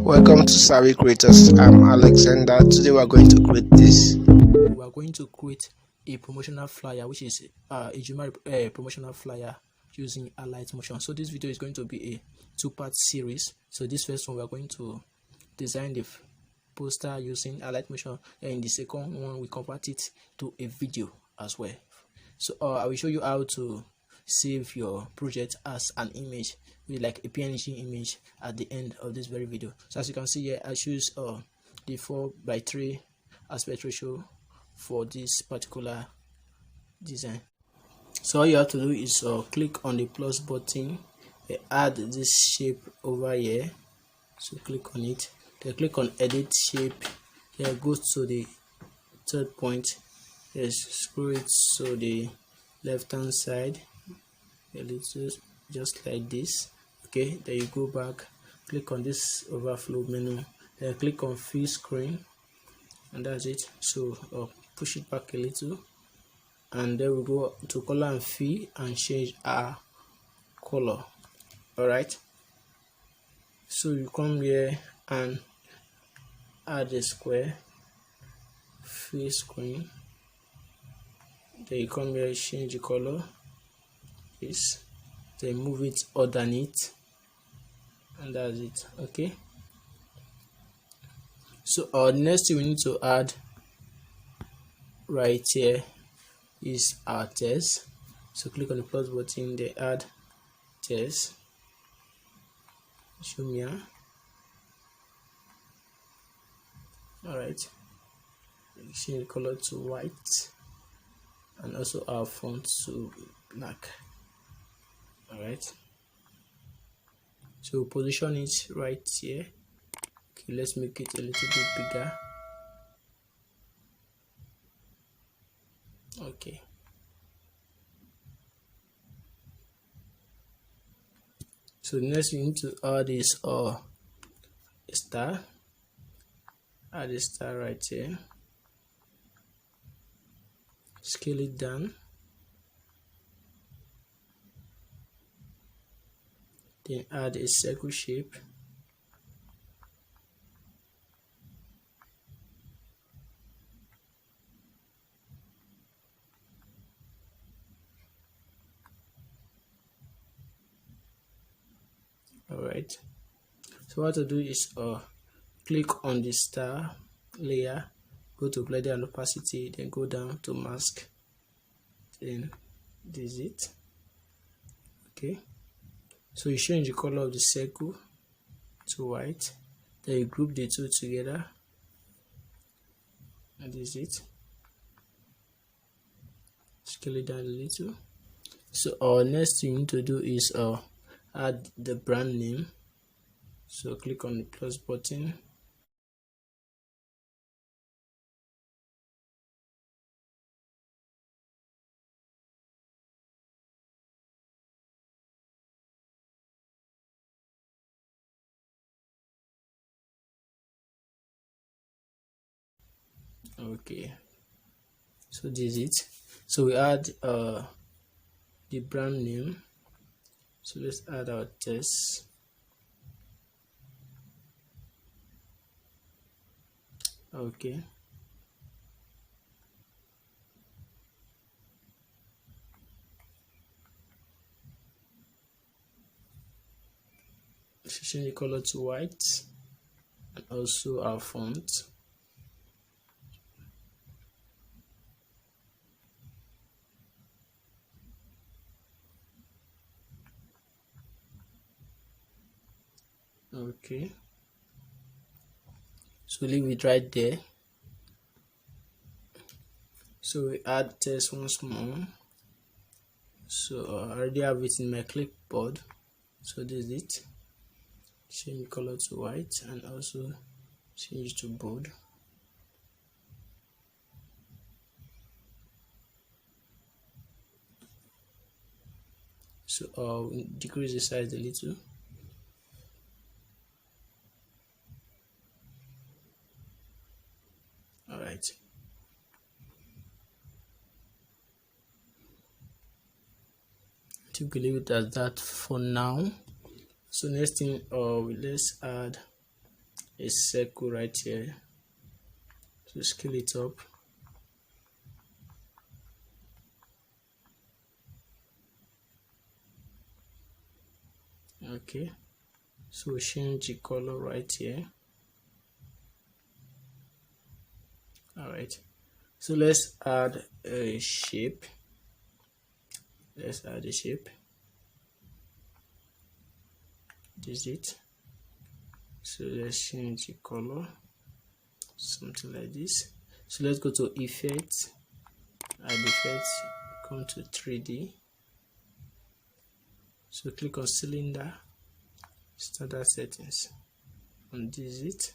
Welcome to Savvy Creators. I'm Alexander. Today we are going to create this. We are going to create a promotional flyer, which is a Juma promotional flyer using Alight motion. So this video is going to be a two-part series. So this first one we are going to design the poster using Alight motion, and in the second one we convert it to a video as well. So I will show you how to save your project as an image with like a PNG image at the end of this very video. So as you can see here, I choose the 4:3 aspect ratio for this particular design. So all you have to do is click on the plus button, add this shape over here. So click on it, then click on edit shape. Here, go to the third point. Yes, scroll it to the left hand side a little, just like this. Okay, then you go back, click on this overflow menu, then click on fill screen, and that's it. So push it back a little, and then we go to color and fill and change our color. All right, so you come here and add a square, fill screen, then you come here, change the color, this, then move it underneath, and that's it. Okay, so next thing we need to add right here is our text. So click on the plus button, then add text. Show me here. All right, change the color to white and also our font to black. All right, so position it right here. Okay, let's make it a little bit bigger. Okay, so next we need to add is a star. Add a star right here, scale it down, then add a circle shape. All right, so what to do is click on the star layer, go to blending and opacity, then go down to mask, then this is it. Okay, so you change the color of the circle to white, then you group the two together, and this is it. Scale it down a little. So our next thing you need to do is add the brand name. So click on the plus button, okay, so this is it. So we add the brand name. So let's add our text. Okay, change the color to white and also our font. Okay, so leave it right there. So we add text once more. So I already have it in my clipboard. So this is it. Change the color to white and also change to bold. So decrease the size a little. All right. I think we leave it as that for now. So next thing, let's add a circle right here. So scale it up. Okay, so change the color right here. All right, so let's add a shape. Let's add a shape. This is it. So let's change the color, something like this. So let's go to effects, add effects, come to 3D. So click on cylinder, standard settings, and this is it.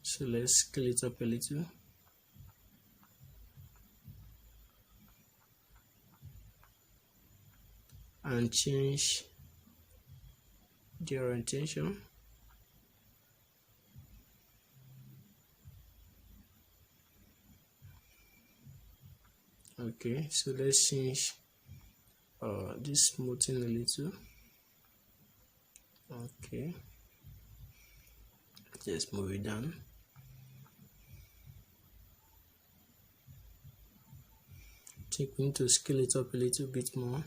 So let's scale it up a little. And change the orientation. Okay, so let's change this smoothing a little. Okay, just move it down. I think we need to scale it up a little bit more.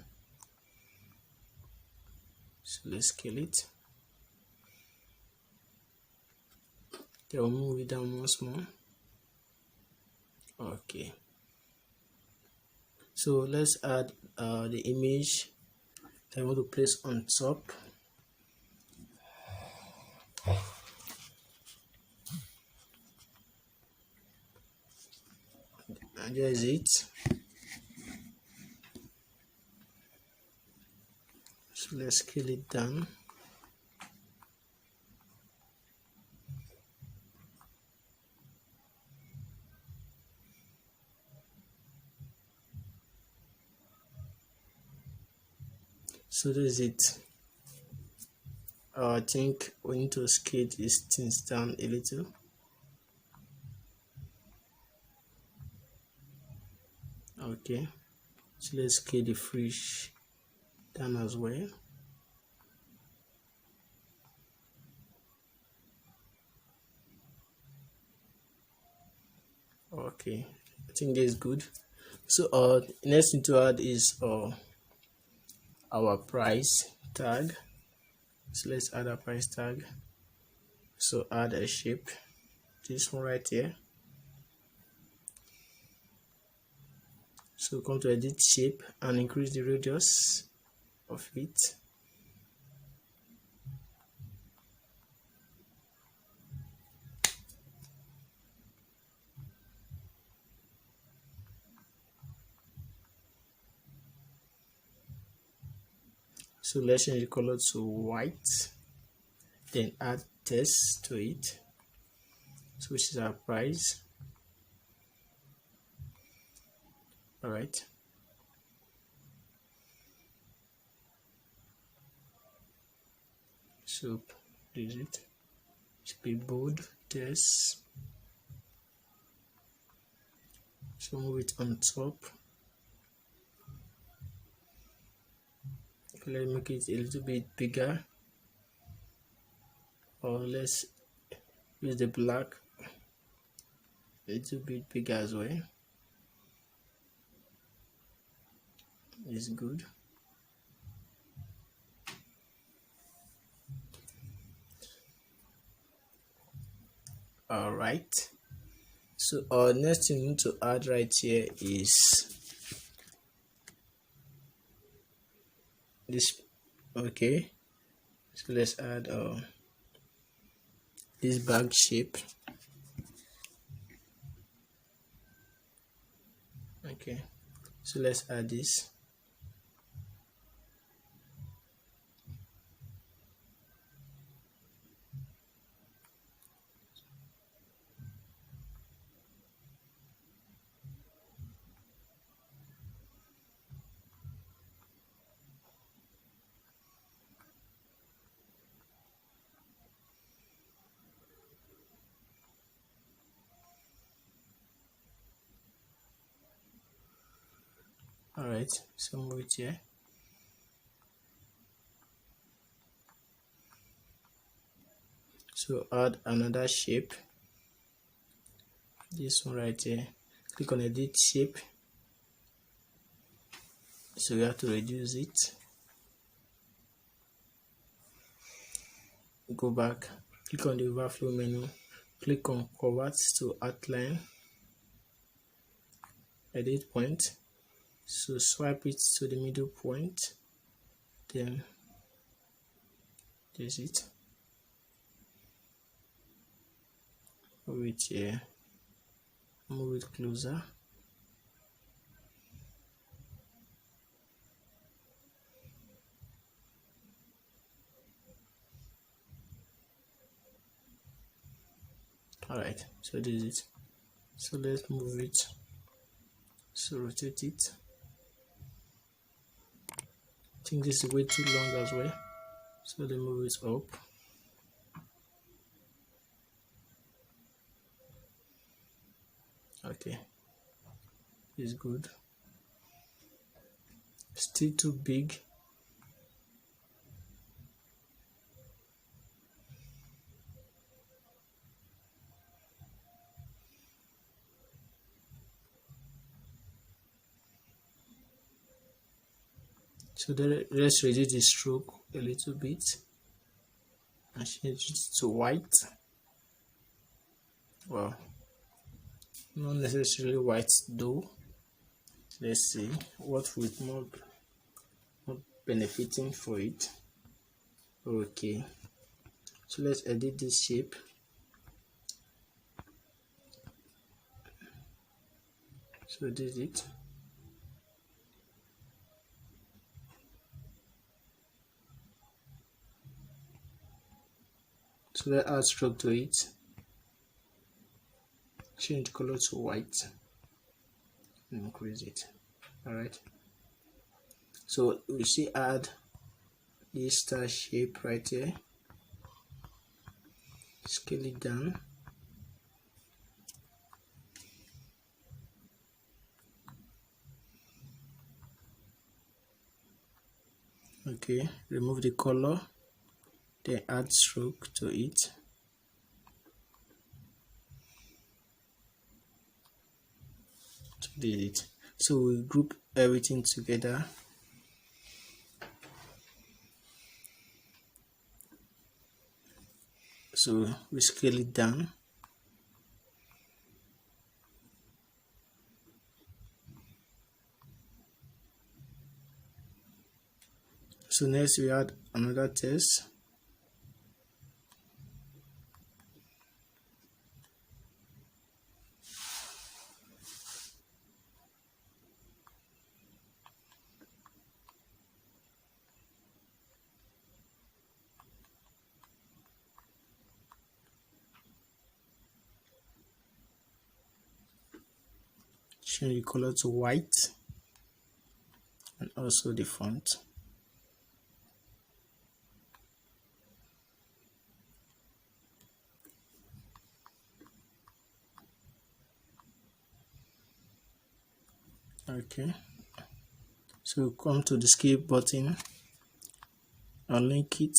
So let's scale it. Then we'll move it down once more. Okay. So let's add the image that I want to place on top. And there is it. So let's scale it down. So this is it. I think we need to scale these things down a little. Okay, so let's scale the fish down as well. Okay, I think this is good. So next thing to add is our price tag. So let's add a price tag. So add a shape, this one right here. So come to edit shape and increase the radius of it. So let's change the color to white, then add text to it, so which is our price. All right. So this is it. Should be bold text. So move it on top. Let's make it a little bit bigger, or let's use the black a little bit bigger as well. It's good. All right. So our next thing we need to add right here is this. Okay, so let's add this bag shape. Okay, so let's add this. All right, so move it here. So add another shape, this one right here. Click on edit shape. So we have to reduce it. Go back, click on the overflow menu, click on convert to outline, edit point. So swipe it to the middle point, then there's it. Move it here, move it closer. Alright, so this is it. So let's move it. So rotate it. I think this is way too long as well. So then move it up. Okay, it's good. Still too big. So then let's reduce the stroke a little bit and change it to white. Well, not necessarily white though. Let's see what with more benefiting for it. Okay, so let's edit this shape. So this is it. So let's add stroke to it. Change color to white and increase it. Alright. So we see add this star shape right here. Scale it down. Okay, remove the color, then add stroke to it. So this is it. So we group everything together. So we scale it down. So next we add another text. Change the color to white and also the font. Okay, so come to the escape button and link it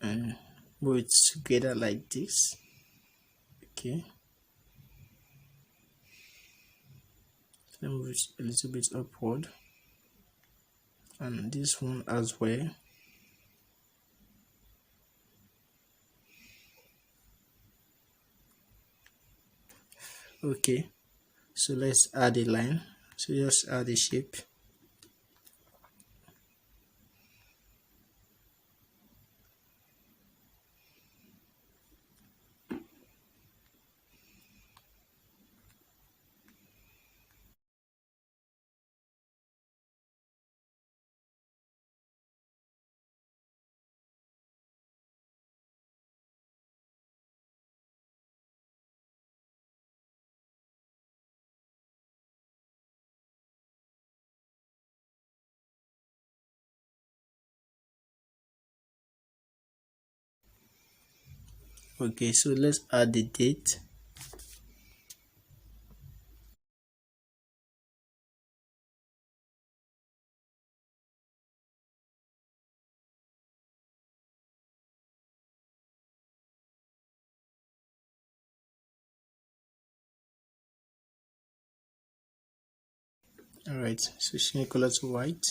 and move it together like this. Okay, so move it a little bit upward and this one as well. Okay, so let's add a line. So just add a shape. Okay, so let's add the date. Alright, so change color to white.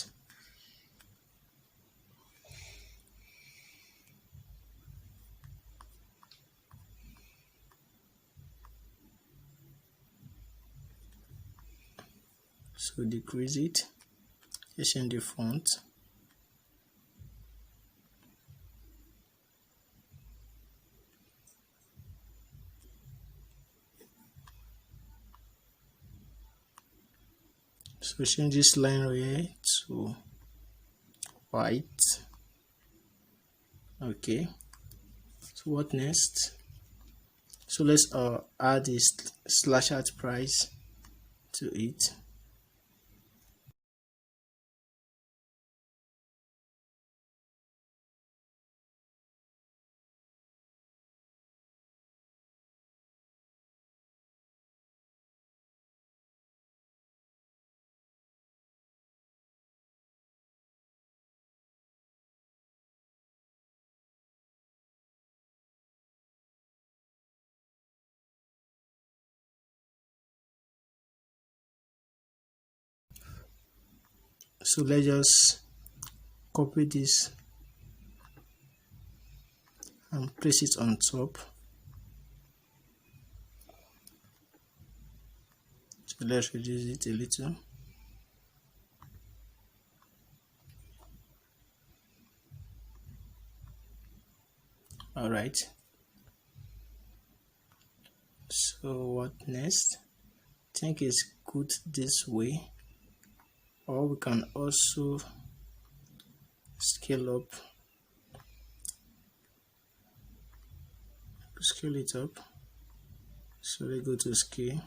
So decrease it. Just change the font. So change this line here to white. Okay. So what next? So let's add this slash art price to it. So let's just copy this and place it on top. So let's reduce it a little. Alright. So what next? I think it's good this way, or we can also scale up, scale it up. So we go to scale.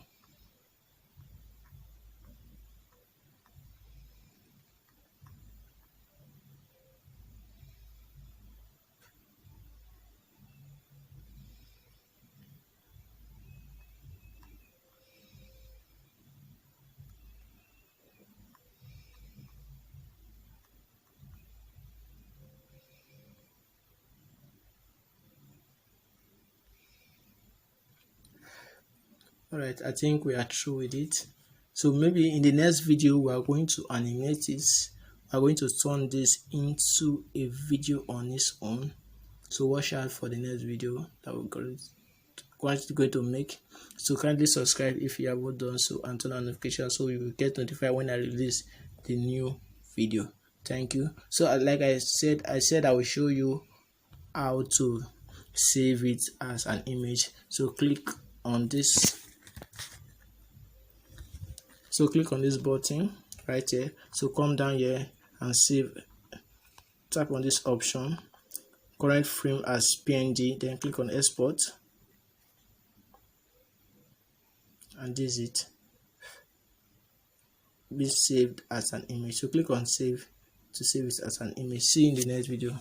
Alright, I think we are through with it. So maybe in the next video we are going to animate this. We are going to turn this into a video on its own. So watch out for the next video that we're going to make. So kindly subscribe if you haven't done so, and turn on notifications so you will get notified when I release the new video. Thank you. So like I said I will show you how to save it as an image. So click on this. So click on this button right here. So come down here and save. Tap on this option, current frame as PNG, then click on export, and this is it. Be saved as an image. So click on save to save it as an image. See you in the next video.